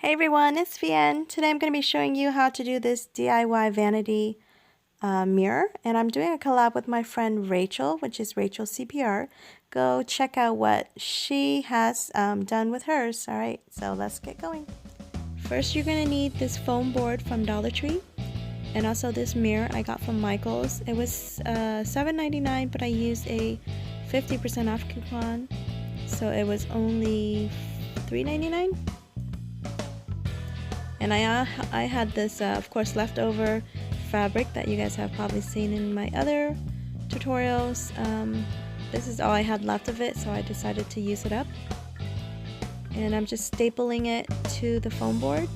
Hey everyone, it's Vian. Today I'm going to be showing you how to do this DIY vanity mirror, and I'm doing a collab with my friend Rachel, which is Rachael CPR. Go check out what she has done with hers. Alright, so let's get going. First you're going to need this foam board from Dollar Tree, and also this mirror I got from Michael's. It was $7.99, but I used a 50% off coupon, so it was only $3.99. And I had this, of course, leftover fabric that you guys have probably seen in my other tutorials. This is all I had left of it, so I decided to use it up. And I'm just stapling it to the foam board.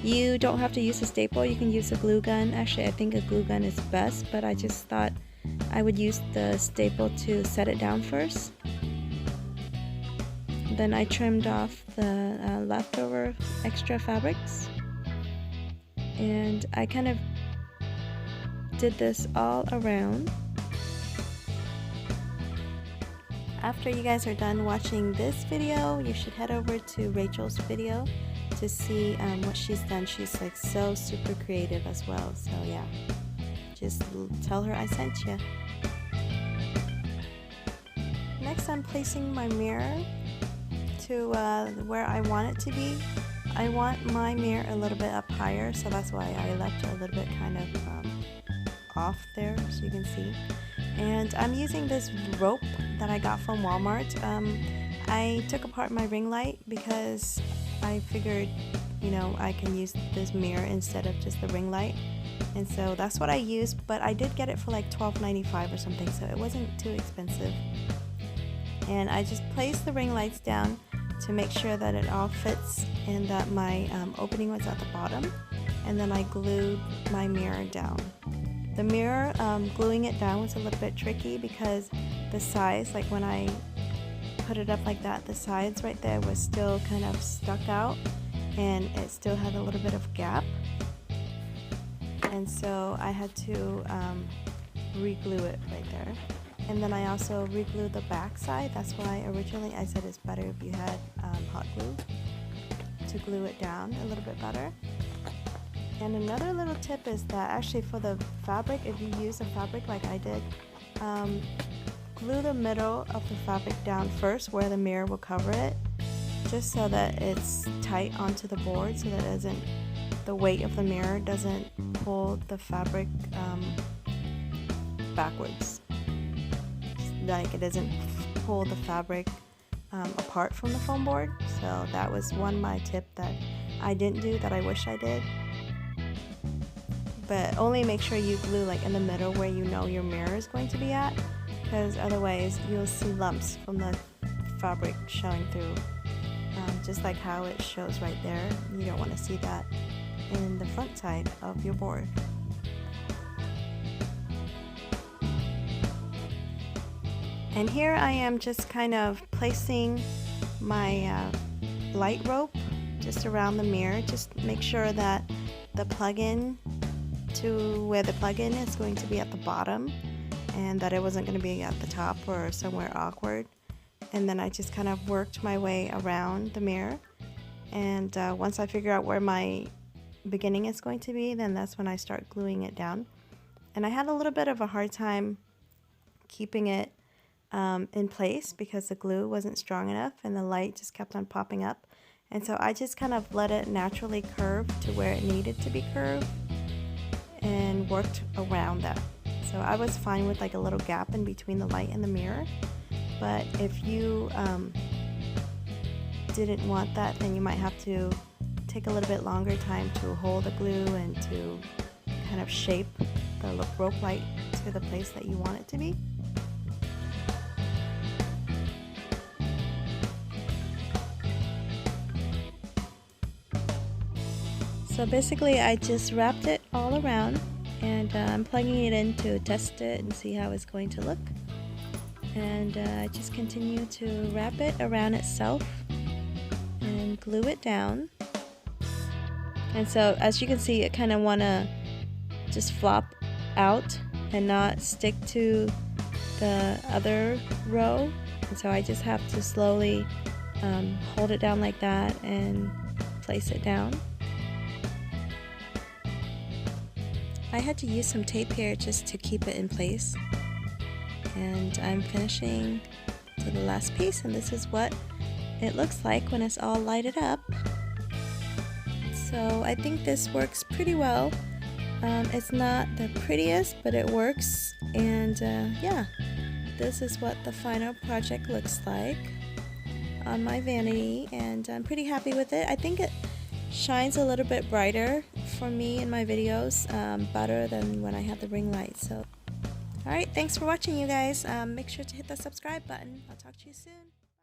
You don't have to use a staple, you can use a glue gun. Actually, I think a glue gun is best, but I just thought I would use the staple to set it down first. Then I trimmed off the leftover extra fabrics, and I kind of did this all around. After you guys are done watching this video, you should head over to Rachel's video to see what she's done. She's like so super creative as well, so yeah, just tell her I sent you. Next, I'm placing my mirror to where I want it to be. I want my mirror a little bit up higher, so that's why I left it a little bit kind of off there, so you can see. And I'm using this rope that I got from Walmart. I took apart my ring light because I figured, you know, I can use this mirror instead of just the ring light, and so that's what I used. But I did get it for like $12.95 or something, so it wasn't too expensive. And I just placed the ring lights down to make sure that it all fits and that my opening was at the bottom, and then I glued my mirror down. The mirror, gluing it down was a little bit tricky because the sides, like when I put it up like that, the sides right there was still kind of stuck out and it still had a little bit of gap, and so I had to re-glue it right there. And then I also re-glued the back side. That's why originally I said it's better if you had hot glue to glue it down a little bit better. And another little tip is that actually for the fabric, if you use a fabric like I did, glue the middle of the fabric down first where the mirror will cover it, just so that it's tight onto the board, so that the weight of the mirror doesn't pull the fabric backwards. Like it doesn't pull the fabric apart from the foam board. So that was my tip that I didn't do that I wish I did. But only make sure you glue like in the middle where you know your mirror is going to be at, because otherwise you'll see lumps from the fabric showing through, just like how it shows right there. You don't want to see that in the front side of your board. And here I am just kind of placing my light rope just around the mirror. Just make sure that the plug-in to where the plug-in is going to be at the bottom, and that it wasn't going to be at the top or somewhere awkward. And then I just kind of worked my way around the mirror, and once I figure out where my beginning is going to be, then that's when I start gluing it down. And I had a little bit of a hard time keeping it in place because the glue wasn't strong enough and the light just kept on popping up, and so I just kind of let it naturally curve to where it needed to be curved and worked around that. So I was fine with like a little gap in between the light and the mirror, but if you didn't want that, then you might have to take a little bit longer time to hold the glue and to kind of shape the rope light to the place that you want it to be. So basically I just wrapped it all around, and I'm plugging it in to test it and see how it's going to look. And I just continue to wrap it around itself and glue it down. And so as you can see, it kind of want to just flop out and not stick to the other row. And so I just have to slowly hold it down like that and place it down. I had to use some tape here just to keep it in place. And I'm finishing to the last piece, and this is what it looks like when it's all lighted up. So I think this works pretty well. It's not the prettiest, but it works. And yeah, this is what the final project looks like on my vanity, and I'm pretty happy with it. I think it shines a little bit brighter for me in my videos, better than when I have the ring light. So alright, thanks for watching, you guys. Make sure to hit the subscribe button. I'll talk to you soon.